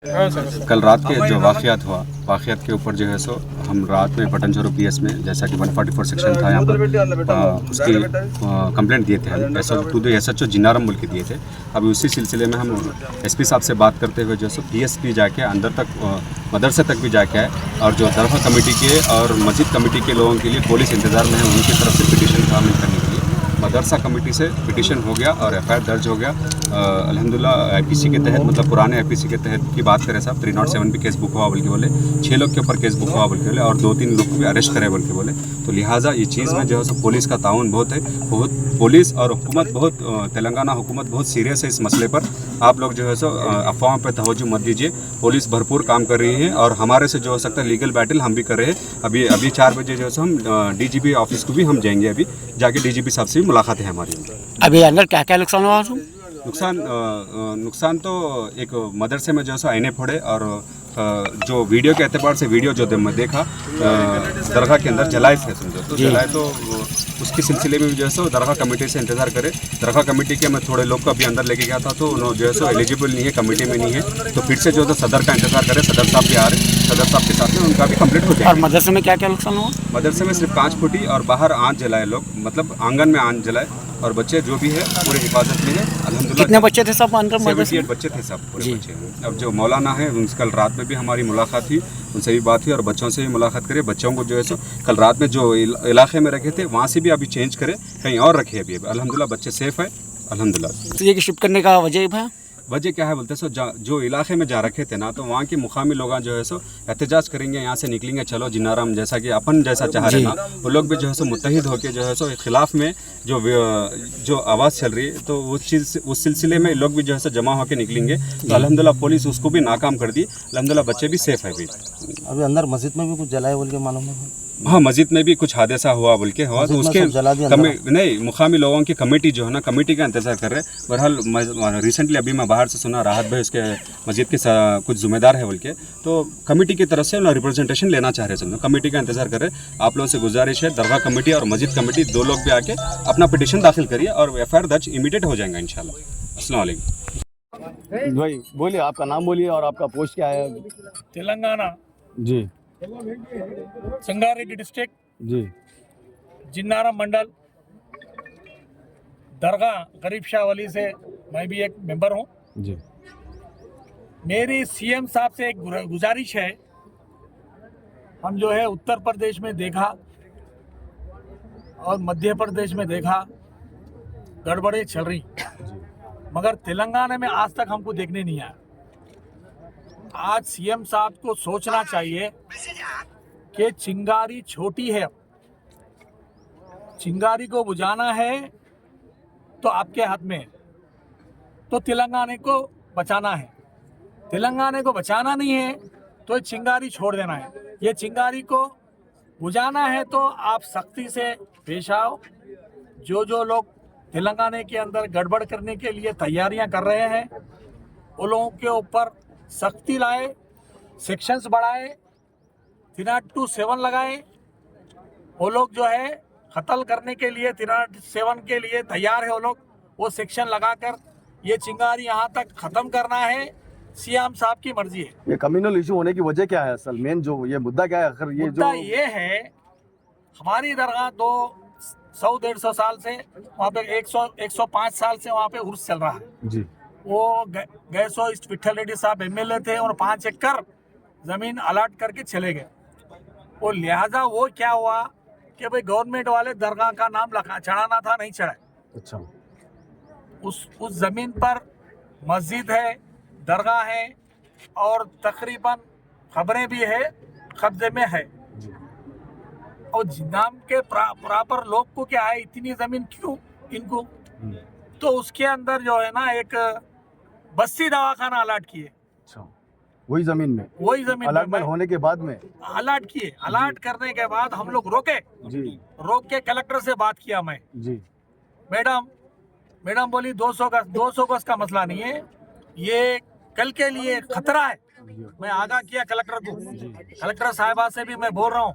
कल रात के जो वाक़यात के ऊपर जो है सो हम रात में पटनचोरू पीएस में जैसा कि 144 सेक्शन था यहाँ पर उसकी कंप्लेंट दिए थे हम SHO जिन्नाराम बोल के दिए थे। अभी उसी सिलसिले में हम SP साहब से बात करते हुए जो है सो PS भी जाके अंदर तक मदरसे तक भी जाके आए और जो दरगाह कमेटी के और मस्जिद कमेटी के लोगों के लिए पुलिस इंतज़ार में है, उनकी तरफ से पिटीशन शामिल करने के लिए मदरसा कमेटी से पिटीशन हो गया और FIR दर्ज हो गया। अल्हम्दुलिल्लाह IPC के तहत, मतलब पुराने IPC के तहत की बात करें साहब, 307 भी केस बुक हुआ बोल के बोले, 6 लोग के ऊपर केस बुक हुआ बोल के बोले और 2-3 लोग को भी अरेस्ट करे बोल के बोले। तो लिहाजा ये चीज़ में जो है सो पुलिस का ताउन बहुत है, बहुत पुलिस और हुकूमत बहुत, तेलंगाना हुकूमत बहुत सीरियस है इस मसले पर। आप लोग जो है सो अफवाहों पर तवज्जो मत दीजिए। पुलिस भरपूर काम कर रही है और हमारे से जो हो सकता है लीगल बैटल हम भी कर रहे हैं। अभी 4 बजे जो है सो हम DGP ऑफिस को भी हम जाएंगे, अभी जाके DGP साहब से भी मुलाकात है हमारी। अभी अंदर क्या क्या नुकसान हुआ? नुकसान तो एक मदरसे में जो है सो आईने फोड़े और जो वीडियो के एतबार से वीडियो जो देखा दरगाह के अंदर जलाए थे, समझो तो जलाए, तो उसके सिलसिले में भी जो है सो दरगाह कमेटी से इंतज़ार करे। दरगाह कमेटी के मैं थोड़े लोग को अभी अंदर लेके गया था तो उन्होंने जो है सो एलिजिबल नहीं है, कमेटी में नहीं है, तो फिर से जो है सदर का इंतज़ार करे। सदर साहब भी आ रहे, सदर साहब के साथ में उनका भी कंप्लीट हो जाएगा। और मदरसे में क्या क्या नुकसान हुआ? मदरसे में सिर्फ 5 फुटी और बाहर आँच जलाए लोग, मतलब आंगन में आँच जलाए और बच्चे जो भी है पूरे हिफाजत में है अल्हम्दुलिल्लाह। कितने बच्चे थे सब अंदर मदरसे? 78 बच्चे थे सब, पूरे बच्चे। अब जो मौलाना है उनसे कल रात में भी हमारी मुलाकात हुई, उनसे भी बात हुई और बच्चों से भी मुलाकात करें। बच्चों को जो है सो कल रात में जो इलाके में रखे थे वहाँ से भी अभी चेंज करें, कहीं और रखे अभी अल्हम्दुलिल्लाह बच्चे सेफ़ है अल्हम्दुलिल्लाह। तो ये कि शिफ्ट करने का वजह है? वजह क्या है बोलते सो जो इलाके में जा रखे थे ना, तो वहाँ के मुकामी लोग जो है सो एहतजाज करेंगे, यहाँ से निकलेंगे, चलो जिन्नाराम जैसा कि अपन जैसा चाह रहे ना, वो लोग भी जो है सो मुत्तहिद होकर जो है सो खिलाफ में जो आवाज़ चल रही है, तो उस सिलसिले में लोग भी जो है सो जमा होकर निकलेंगे। तो अल्हम्दुलिल्लाह पुलिस उसको भी नाकाम कर दी, अल्हम्दुलिल्लाह बच्चे भी सेफ है। अभी अंदर मस्जिद में भी कुछ जलाए बोल के मालूम है? हाँ, मस्जिद में भी कुछ हादसा हुआ बोल के हुआ, तो उसके नहीं मुकामी लोगों की कमेटी जो है ना, कमेटी का इंतजार कर रहे हैं। बहरहाल रिसेंटली अभी मैं बाहर से सुना राहत भाई उसके मस्जिद के कुछ जिम्मेदार है बोल के, तो कमेटी की तरफ से ना रिप्रेजेंटेशन लेना चाह रहे हैं, कमेटी का इंतजार कर रहे हैं। आप लोगों से गुजारिश है, दरगाह कमेटी और मस्जिद कमेटी 2 लोग भी आके अपना पिटीशन दाखिल करिए और FIR दर्ज इमीडिएट हो जाएगा इंशाल्लाह। अस्सलाम वालेकुम। भाई बोलिए, आपका नाम बोलिए और आपका पोस्ट क्या है? तेलंगाना जी संगारेड्डी डिस्ट्रिक्ट, जी, जिन्नाराम मंडल, दरगाह गरीब शाह वली से मैं भी एक मेंबर हूँ। जी मेरी CM साहब से एक गुजारिश है। हम जो है उत्तर प्रदेश में देखा और मध्य प्रदेश में देखा गड़बड़े चल रही, मगर तेलंगाना में आज तक हमको देखने नहीं आया। आज CM साहब को सोचना चाहिए कि चिंगारी छोटी है, चिंगारी को बुझाना है तो आपके हाथ में है, तो तेलंगाना को बचाना है। तेलंगाना को बचाना नहीं है तो चिंगारी छोड़ देना है। ये चिंगारी को बुझाना है तो आप सख्ती से पेश आओ। जो लोग तेलंगाना के अंदर गड़बड़ करने के लिए तैयारियां कर रहे हैं, उन लोगों के ऊपर सख्ती लाए, सेक्शंस बढ़ाए, 307 लगाए। वो लोग जो है कत्ल करने के लिए 307 के लिए तैयार है, वो लोग वो सेक्शन लगाकर ये चिंगारी यहाँ तक ख़त्म करना है। CM साहब की मर्जी है। ये कम्युनल इशू होने की वजह क्या है? असल मेन जो ये मुद्दा क्या है? आखिर ये मुद्दा ये है, हमारी दरगाह 100-150 साल से वहाँ पे 105 साल से वहाँ पे उर्स चल रहा है जी। वो गैसो विठल रेड्डी साहब MLA थे और 5 एकड़ ज़मीन अलॉट करके चले गए। वो लिहाजा वो क्या हुआ कि भाई गवर्नमेंट वाले दरगाह का नाम चढ़ाना था, नहीं चढ़ाए। अच्छा, उस ज़मीन पर मस्जिद है, दरगाह है और तकरीबन खबरें भी है, कब्जे में है। और नाम के प्रॉपर लोग को क्या है, इतनी ज़मीन क्यों इनको? तो उसके अंदर जो है ना एक बस्ती दवाखाना अलॉट किए। अच्छा, वही जमीन में अलॉटमेंट होने के बाद में अलॉट किए। अलॉट करने के बाद हम लोग रोके जी, रोक के कलेक्टर से बात किया मैं। जी, मैडम बोली 200 गज का मसला नहीं है, ये कल के लिए खतरा है। मैं आगाह किया कलेक्टर को, कलेक्टर साहिबा से भी मैं बोल रहा हूँ,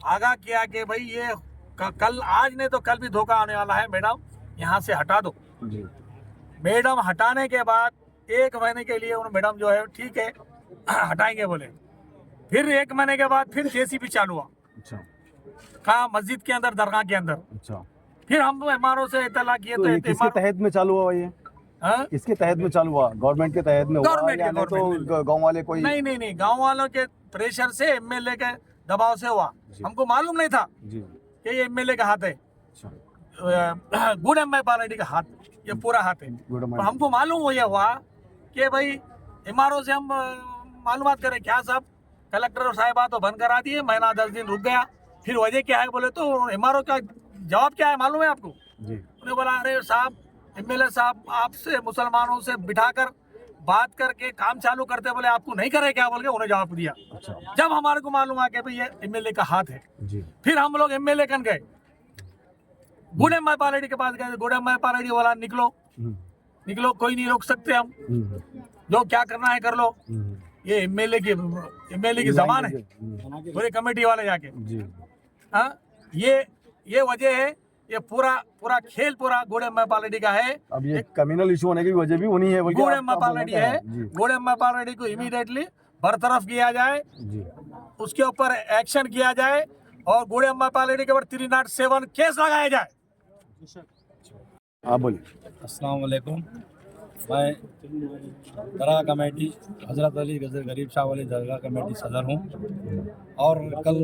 आगाह किया कि भाई ये कल, आज नहीं तो कल भी धोखा आने वाला है, मैडम यहाँ से हटा दो। जी। मैडम हटाने के बाद 1 महीने के लिए उन मैडम जो है ठीक है हटाएंगे बोले। फिर 1 महीने के बाद फिर जेसीबी चालू हुआ, अच्छा कहाँ मस्जिद के अंदर, दरगाह के अंदर। अच्छा। फिर हम MRO से इतला किए तो ये किसके तहत में चालू हुआ ये? हाँ? किसके तहत में चालू हुआ? गवर्नमेंट के तहत में हुआ गवर्नमेंट या के, नहीं गवर्नमेंट तो गांव वाले कोई? नहीं, गांव वालों के प्रेशर से, MLA के दबाव से हुआ। हमको मालूम नहीं था जी कि ये MLA का हाथ है, अच्छा। गुड एम पार्टी का हाथ, ये पूरा हाथ है। गुड तो हमको मालूम ये हुआ कि भाई MRO से हम मालूमात करें क्या साहब, कलेक्टर साहिबा तो बंद करा दिए, महीना 10 दिन रुक गया। फिर वजह क्या है बोले तो MRO का जवाब क्या है मालूम है आपको? जी उन्हें बोला अरे साहब, MLA साहब आपसे मुसलमानों से बिठाकर बात करके काम चालू करते, बोले आपको नहीं करे क्या बोल के उन्हें जवाब दिया। अच्छा जब हमारे को मालूम आ कि भाई ये MLA का हाथ है, जी फिर हम लोग MLA कन गए, गुड एम पार्टी के पास गए। गुड एम पार्टी बोला निकलो, हम्म, निकलो, कोई नहीं रोक सकते हम, हम्म, जो क्या करना है कर लो। हम्म, ये MLA की जबान है, पूरी कमेटी वाले जाके। जी हाँ, ये वजह है, ये पूरा खेल पूरा गुड एम पार्टी का है। अब ये कम्युनल इशू होने की वजह भी उन्हीं है, बल्कि गुड आपका एम पार्टी बोलने का है, जी गुड एम पार्टी को इमीडिएटली बरतरफ किया जाए, जी। उसके ऊपर एक्शन किया जाए और गुड एम पार्टी के ऊपर 307 केस लगाया जाए। आप बोलिए। अस्सलाम वालेकुम। मैं दरगाह कमेटी हज़रत अली गज़र गरीब शाह वाली दरगाह कमेटी सदर हूँ। और कल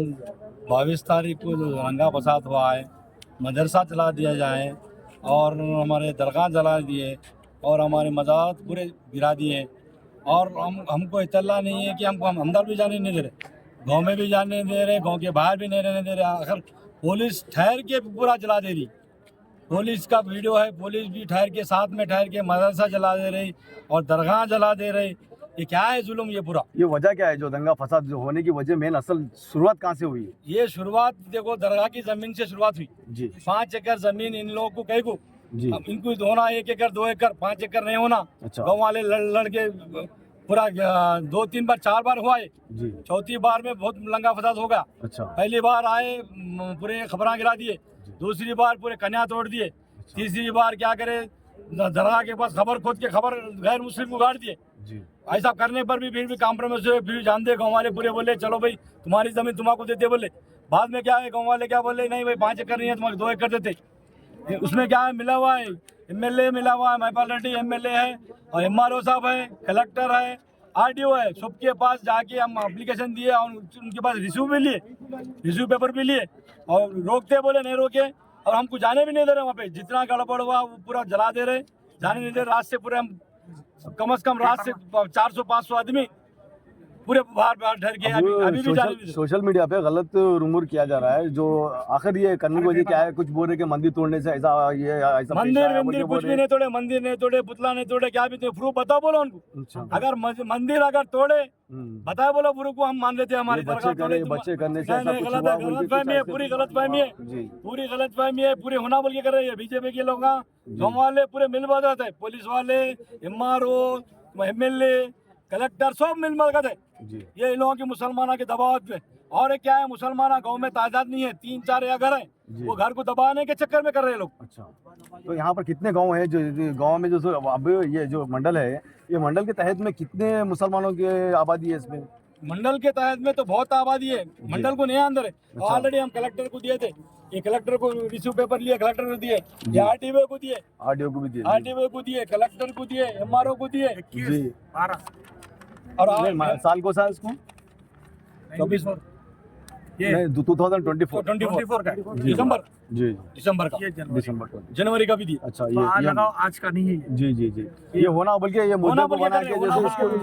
22 तारीख को जो दंगा फसाद हुआ है, मदरसा जला दिया जाए और हमारे दरगाह जला दिए और हमारे मज़ार पूरे गिरा दिए, और हमको इतला नहीं है कि हम अंदर भी जाने नहीं दे रहे, गांव में भी जाने नहीं दे रहे, गांव के बाहर भी नहीं रहने दे रहे। आखिर पुलिस ठहर के पूरा जला दे रही, पुलिस का वीडियो है, पुलिस भी ठहर के, साथ में ठहर के मदरसा जला दे रही और दरगाह जला दे रही। ये क्या है जुल्म ये पूरा? ये वजह क्या है जो दंगा फसाद जो होने की वजह, मेन असल शुरुआत कहाँ से हुई है? ये शुरुआत देखो दरगाह की जमीन से शुरुआत हुई। जी 5 एकड़ जमीन इन लोगों को कई को, जी अब इनको होना 1 एकड़ 2 एकड़ 5 एकड़ नहीं होना। अच्छा। गाँव वाले लड़ के पूरा 2-3 बार 4 बार हुआ है, जी चौथी बार में बहुत दंगा फसाद होगा। अच्छा पहली बार आए पूरे खबरां गिरा दिए, दूसरी बार पूरे कन्या तोड़ दिए, तीसरी बार क्या करे दरगाह के पास खबर खोद के खबर गैर मुस्लिम को गाड़ दिए। जी ऐसा करने पर भी फिर भी कॉम्प्रोमाइज हुए, फिर जान दे गाँव वाले पूरे बोले चलो भाई तुम्हारी जमीन तुम्हारा देते बोले। बाद में क्या है गाँव वाले क्या बोले, नहीं भाई 5 एकड़ नहीं है तुम्हारे 2 एकड़ देते। उसमें क्या है मिला हुआ है, MLA मिला हुआ है, महिपाल रेड्डी MLA है और MRO साहब है, कलेक्टर है, RDO है, सबके पास जाके हम एप्लीकेशन दिए और उनके पास रिसीव भी लिए, रिसीव पेपर भी लिए और रोकते बोले नहीं रोके, और हमको जाने भी नहीं दे रहे। वहाँ पे जितना गड़बड़ हुआ वो पूरा जला दे रहे, जाने नहीं दे रहे। रात से पूरे हम कम से कम रात से 400-500 आदमी पूरे बाहर ठहर गए, अभी भी जाने नहीं दे रहे। सोशल मीडिया पे गलत रूमर किया जा रहा है, जो आखिर ये करने की वजह क्या है? कुछ बोल रहे कि मंदिर तोड़ने से ऐसा ये ऐसा पेश मंदिर आया, मंदिर बोल कुछ रहे भी नहीं तोड़े, मंदिर नहीं तोड़े, पुतला नहीं तोड़े, क्या भी प्रूफ बताओ बोलो उनको। अच्छा। अगर मंदिर अगर तोड़े बताए बोलो प्रूफ को, हम मान लेते हैं हमारी ये दरगाह तोड़े। बच्चे करने से नहीं, ऐसा नहीं, कुछ गलत हुआ, है, बोल के गलत कुछ फहमी है, ऐसे- पूरी गलत फहमी है, जी पूरी गलत फहमी है, पूरी होना बोल के कर रही है बीजेपी के लोग। गाँव वाले पूरे मिल बदत है, पुलिस वाले, MRO, MLA, कलेक्टर सब मिल बदत है। जी ये इन लोगों की मुसलमानों के दबाव पे। और एक क्या है, मुसलमान गांव में तादाद नहीं है, 3-4 या घर है, जी। वो घर को दबाने के चक्कर में कर रहे हैं लोग। अच्छा। तो यहाँ पर कितने गांव हैं जो गांव में जो अब ये जो मंडल है, ये मंडल के तहत में कितने मुसलमानों की आबादी है इसमें? मंडल के तहत में तो बहुत आबादी है, मंडल को नहीं अंदर है। ऑलरेडी हम कलेक्टर को दिए थे, ये कलेक्टर को रिसीव पेपर लिए, कलेक्टर को दिए, ये RTO को दिए, RDO को भी दिए? RTO को दिए, कलेक्टर को दिए, MRO को दिए। जी 12 और नहीं, साल को साल इसको 24 ये नहीं 2024 24 का दिसंबर जी दिसंबर का, ये जनवरी दिसंबर को। जनवरी का भी दिए। अच्छा तो आज ये लगाओ, आज का नहीं है ये। जी जी जी ये होना बल्कि ये मुद्दे को बोल के बना कर के रहे हैं, जैसे होना इसको बोल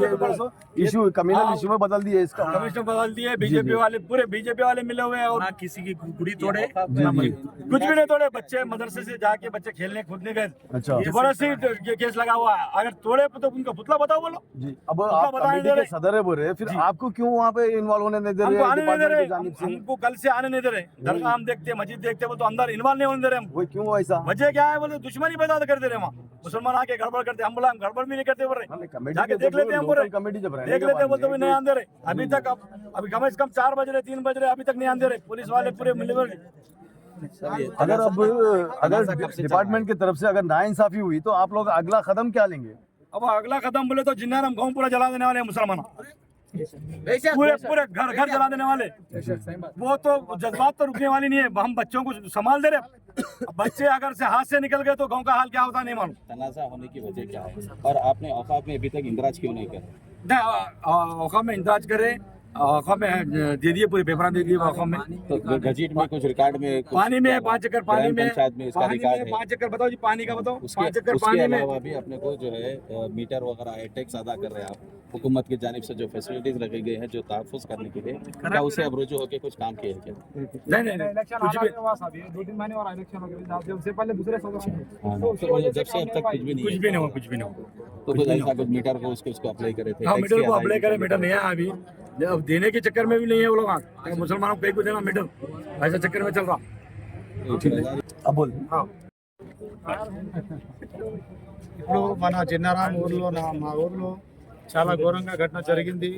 के इशू कम्युनल इशू में बदल दिए इसका। कमिश्नर बदल दिए, बीजेपी वाले पूरे बीजेपी वाले मिले हुए हैं और ना किसी की गुड़ी तोड़े, जी ना जी कुछ भी नहीं तोड़े। बच्चे मदरसे से जाके बच्चे खेलने कूदने गए, अच्छा जबरदस्ती केस लगा हुआ है। अगर तोड़े तो उनका पुतला बताओ बोलो। जी। अब आप बताने कमेटी दे के रहे। सदर है बोल रहे हैं, फिर आपको क्यों वहाँ पे इन्वॉल्व होने नहीं दे हमको रहे आने नहीं दे डिपार्टमेंट रहे, की जानिब से? हमको कल से आने नहीं दे रहे। दरगाह हम देखते, मस्जिद देखते, वो तो अंदर इन्वॉल्व नहीं होने दे रहे हम। वो क्यों ऐसा? वजह क्या है बोले, दुश्मनी पैदा कर दे रहे वहाँ, मुसलमान आके गड़बड़ करते। हम बोला हम गड़बड़ भी नहीं करते बोल रहे, कमेटी जाके के देख लेते हैं हम बोल रहे, कमेटी जब रहने देख के लेते बाद बोलते में नहीं आंदे रहे अभी तक। अभी कम से कम 4 बज रहे, 3 बज रहे, अभी तक नहीं आंदे रहे पुलिस वाले पूरे मिले हुए। अगर डिपार्टमेंट की तरफ से अगर नाइंसाफी हुई तो आप लोग अगला कदम क्या लेंगे? अब अगला कदम बोले तो जिन्नाराम गांव पूरा जला देने वाले हैं मुसलमान, पूरे पूरे घर घर जला देने वाले। वो तो जज्बात तो रुकने वाली नहीं है। हम बच्चों को संभाल दे रहे, बच्चे अगर से हाथ से निकल गए तो गांव का हाल क्या होता नहीं मालूम। तनाज़ा होने की वजह क्या है और आपने औकाफ में अभी तक इंदराज क्यों नहीं किया? औकाफ में इंतजाज करे, औकाफ में दे दिए, पूरे पेपर दे दिए औकाफ में। तो गजट में कुछ रिकॉर्ड में कुछ पानी में 5 एकड़ पानी में, पंचायत में इसका पानी रिकॉर्ड में है। 5 एकड़ बताओ जी, पानी का बताओ, 5 एकड़ उसके पानी में। अलावा भी अपने को जो है मीटर वगैरह है, टैक्स अदा कर रहे हैं आप, हुकूमत की जानिब से जो फैसिलिटीज रखी गई है जो तहफ़्फ़ुज़ करने के लिए, क्या उसे अब रुजू होकर कुछ काम किया है क्या? नहीं कुछ भी, हाँ, तो जब से अब तक कुछ भी नहीं कुछ है। भी नहीं हुआ, कुछ भी नहीं हुआ। तो कुछ ऐसा कुछ मीटर को उसको अप्लाई करे थे, हाँ टैक्स मीटर की को अदायगी अप्लाई करे, करने मीटर नहीं है अभी, अब देने के चक्कर में भी नहीं है वो लोग। मुसलमानों को कहीं को देना मीटर, ऐसा चक्कर में चल रहा। अब बोल ఇప్పుడు మన చిన్నారాం ఊర్లో మా ఊర్లో చాలా ఘోరంగా ఘటన జరిగింది.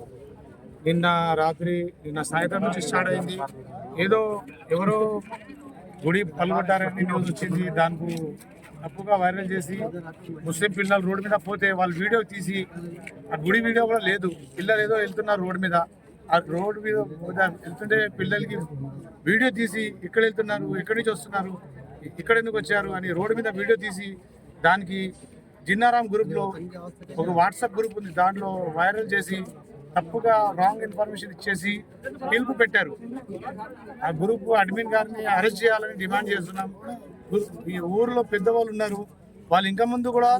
నిన్న రాత్రి, నిన్న సాయంత్రం నుంచి స్టార్ట్ అయింది. ఏదో ఎవరో గుడి పలుగొట్టారని న్యూస్ వచ్చింది. దానికి తప్పుగా వైరల్ చేసి ముస్లిం పిల్లలు రోడ్డు మీద పోతే వాళ్ళు వీడియో తీసి, ఆ గుడి వీడియో కూడా లేదు, పిల్లలు ఏదో వెళ్తున్నారు రోడ్డు మీద, ఆ రోడ్డు మీద వెళ్తుంటే పిల్లలకి వీడియో తీసి ఎక్కడ వెళ్తున్నారు, ఎక్కడి నుంచి వస్తున్నారు, ఇక్కడ ఎందుకు వచ్చారు అని రోడ్డు మీద వీడియో తీసి దానికి జిన్నారాం గ్రూప్లో ఒక వాట్సాప్ గ్రూప్ ఉంది, దాంట్లో వైరల్ చేసి తప్పుగా రాంగ్ ఇన్ఫర్మేషన్ ఇచ్చేసి పిలుపు పెట్టారు. ఆ గ్రూప్ అడ్మిన్ గారిని అరెస్ట్ చేయాలని డిమాండ్ చేస్తున్నాం. ఈ ఊర్లో పెద్దవాళ్ళు ఉన్నారు, వాళ్ళు ఇంకా ముందు కూడా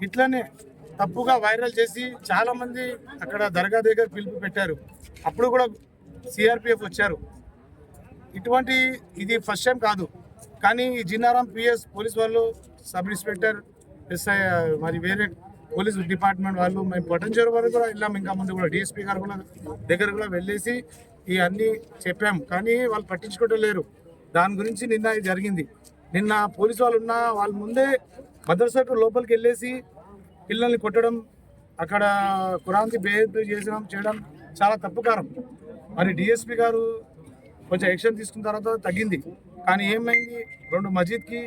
ఇట్లనే తప్పుగా వైరల్ చేసి చాలామంది అక్కడ దర్గా దగ్గర పిలుపు పెట్టారు. అప్పుడు కూడా సిఆర్పిఎఫ్ వచ్చారు. ఇటువంటి ఇది ఫస్ట్ టైం కాదు. కానీ ఈ జిన్నారాం పిఎస్ పోలీస్ వాళ్ళు, సబ్ ఇన్స్పెక్టర్, ఎస్ఐ, మరి వేరే పోలీస్ డిపార్ట్మెంట్ వాళ్ళు, మేము పటంచేరు వరకు కూడా వెళ్ళాం. ఇంకా ముందు కూడా డిఎస్పీ గారు కూడా దగ్గర కూడా వెళ్ళేసి ఈ అన్నీ చెప్పాం, కానీ వాళ్ళు పట్టించుకోవడం లేరు. దాని గురించి నిన్న ఇది జరిగింది. నిన్న పోలీసు వాళ్ళు ఉన్న వాళ్ళ ముందే మదర్సాకు లోపలికి వెళ్ళేసి పిల్లల్ని కొట్టడం, అక్కడ ఖురాన్కి బేద్ చేయడం చాలా తప్పుకారం. మరి డిఎస్పీ గారు కొంచెం యాక్షన్ తీసుకున్న తర్వాత తగ్గింది. కానీ ఏమైంది, 2 మస్జిద్కి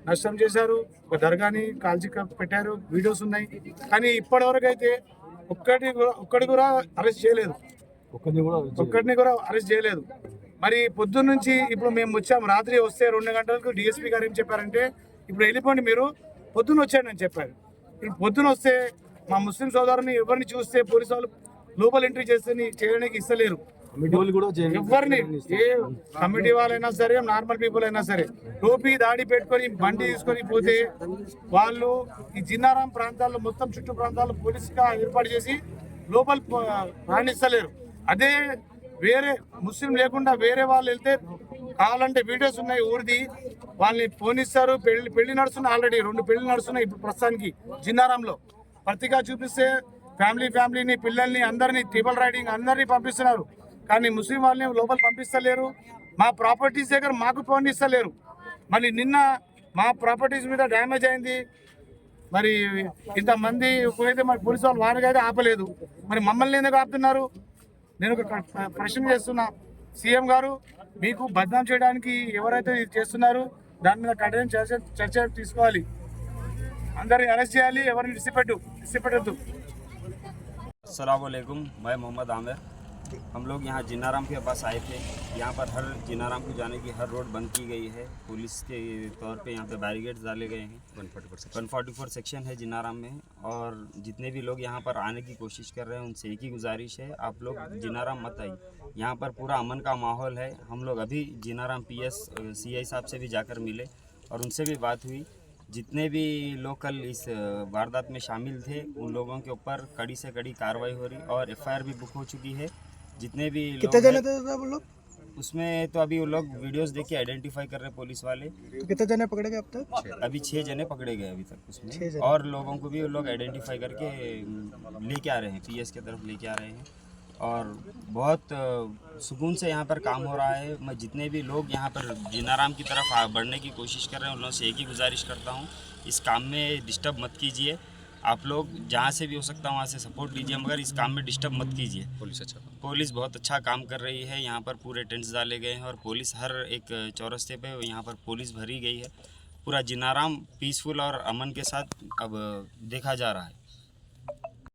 నష్టం చేశారు, ఒక దర్గాని కాల్చి పెట్టారు, వీడియోస్ ఉన్నాయి. కానీ ఇప్పటివరకు అయితే ఒక్కడి కూడా అరెస్ట్ చేయలేదు, ఒక్కడిని కూడా అరెస్ట్ చేయలేదు. మరి పొద్దున్న నుంచి ఇప్పుడు మేము వచ్చాము, రాత్రి వస్తే 2 గంటలకు డిఎస్పీ గారు ఏం చెప్పారంటే, ఇప్పుడు వెళ్ళిపోండి మీరు, పొద్దున్న వచ్చాడు అని చెప్పారు. ఇప్పుడు పొద్దున వస్తే మా ముస్లిం సోదరుని ఎవరిని చూస్తే పోలీసు వాళ్ళు లోపల ఎంట్రీ చేయడానికి ఇస్తలేరు. ఎవరిని, ఏ కమిటీ వాళ్ళైనా సరే, నార్మల్ పీపుల్ అయినా సరే, టోపీ దాడి పెట్టుకొని బండి తీసుకొని పోతే వాళ్ళు ఈ జిన్నారాం ప్రాంతాల్లో మొత్తం చుట్టూ ప్రాంతాల్లో పోలీసుగా ఏర్పాటు చేసి లోపల రాణిస్తలేరు. అదే వేరే ముస్లిం లేకుండా వేరే వాళ్ళు వెళ్తే కావాలంటే వీడియోస్ ఉన్నాయి ఊరిది, వాళ్ళని పోనిస్తారు. పెళ్లి నడుస్తున్నాయి, ఆల్రెడీ 2 పెళ్లి నడుస్తున్నాయి ఇప్పుడు ప్రస్తుతానికి జిన్నారాంలో. పత్రికా చూపిస్తే ఫ్యామిలీని, పిల్లల్ని, అందరినీ ట్రిపుల్ రైడింగ్ అందరినీ పంపిస్తున్నారు. కానీ ముస్లిం వాళ్ళని లోపల పంపిస్తలేరు. మా ప్రాపర్టీస్ దగ్గర మాకు పోనిస్తలేరు. మరి నిన్న మా ప్రాపర్టీస్ మీద డ్యామేజ్ అయింది. మరి ఇంతమంది పోయితే మరి పోలీసు వాళ్ళు వారికైతే ఆపలేదు, మరి మమ్మల్ని ఎందుకు ఆపుతున్నారు? నేను ఒక ప్రశ్న చేస్తున్నా, సీఎం గారు, మీకు బద్నాం చేయడానికి ఎవరైతే ఇది చేస్తున్నారో దాని మీద కఠిన చర్చ తీసుకోవాలి. అందరిని అరెస్ట్ చేయాలి, ఎవరిని విడిచిపెట్టద్దు. अस्सलाम वालेकुम, मैं मोहम्मद आमिर। हम लोग यहाँ जिन्नाराम के पास आए थे। यहाँ पर हर जिन्नाराम को जाने की हर रोड बंद की गई है। पुलिस के तौर पे यहाँ पे बैरिकेड्स डाले गए हैं। 144 सेक्शन है जिन्नाराम में, और जितने भी लोग यहाँ पर आने की कोशिश कर रहे हैं उनसे एक ही गुजारिश है, आप लोग जिन्नाराम मत आइए। यहाँ पर पूरा अमन का माहौल है। हम लोग अभी जिन्नाराम पीएस सीआई साहब से भी जाकर मिले और उनसे भी बात हुई। जितने भी लोग कल इस वारदात में शामिल थे उन लोगों के ऊपर कड़ी से कड़ी कार्रवाई हो रही और एफआईआर भी बुक हो चुकी है। जितने भी कितने जने थे वो लोग? उसमें तो अभी वो लोग वीडियोस देख के आइडेंटिफाई कर रहे हैं पुलिस वाले। तो कितने जने पकड़े गए अब तक? अभी 6 जने पकड़े गए अभी तक उसमें, 6 जने। और लोगों को भी वो लोग आइडेंटिफाई करके लेके आ रहे हैं, पीएस की तरफ लेके आ रहे हैं। और बहुत सुकून से यहाँ पर काम हो रहा है। मैं जितने भी लोग यहाँ पर जिन्नाराम की तरफ बढ़ने की कोशिश कर रहे हैं उन लोगों से एक ही गुजारिश करता हूँ, इस काम में डिस्टर्ब मत कीजिए। आप लोग जहाँ से भी हो सकता है वहाँ से सपोर्ट लीजिए, मगर इस काम में डिस्टर्ब मत कीजिए। पुलिस बहुत अच्छा काम कर रही है। यहाँ पर पूरे टेंट्स डाले गए हैं और पुलिस हर एक चौरस्ते पे यहाँ पर पुलिस भरी गई है। पूरा जिन्नाराम पीसफुल और अमन के साथ अब देखा जा रहा है।